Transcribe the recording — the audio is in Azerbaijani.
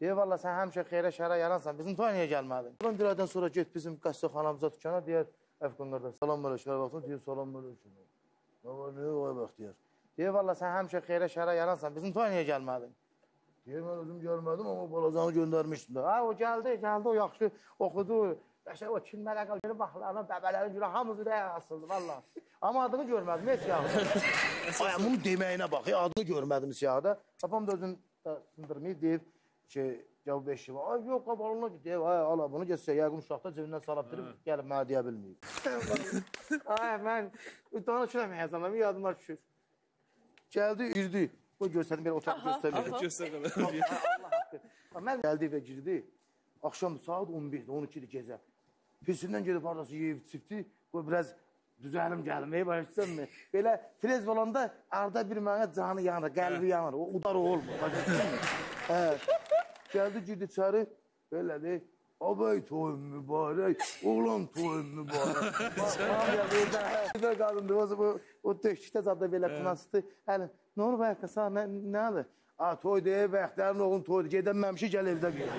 Deyir, valla sən həmişə xeyrə şərə yaransan, bizim toya niyə gəlmədin? Ulan bir aydan sonra get bizim qəssəxanamıza dükkana, deyər, Əfqanlarda, salam mələklər vaxtın, deyir, salam mələklər. Nə var, nə var, vaxt deyər. Deyir, valla sən həmişə xeyrə şərə yaransan, bizim toya niyə gəlmədin? Deyir, mən özüm gəlmədim, amma balacanı göndərmişdim də. O gəldi, o yaxşı oxudu. Qəşək o kilmələ qal, görüb baxlarına, bəbələri görə, hamısı da asıldı, valla. Amma adını görmədim, heç yağdı. Ay, bunun deməyinə bax, adını görmədim siyahıda. Papam da özünü sındırmayıb, deyib ki, cavab eşi var. Ay, yox, qabalına ki, deyib, ay, ala bunu geçsə, yəqin uşaqda cebindən salab dirib, gəlib mənə deyə bilməyib. Ay, mən danışıram həyəzanlarım, yadımlar düşür. Gəldi, girdi. O göstərdim, belə otaq göstərdim. Allah haqqı. Mən gəldi və girdi. Axşam saat 11-dir, 12-dir gecə. Pirsindən gedib haradası yeyib çıxdı. Bu biraz düzəlim gəlməyə başlayırsan mı? Belə frez olanda arada bir mənə canı yanır, qəlbi yanır. O udar o olmur. Gəldi, girdi içəri. Belədir. Abay toyun mübarək, oğlan toyun mübarək. Güzel qadındır, o döşükdə zadə belə qınasıdır. Hələ, nə olur bayaqda sağ, nə alır? Toy deyib, bəxtərin oğlun toydur, gedəməmişi gəl evdə bir.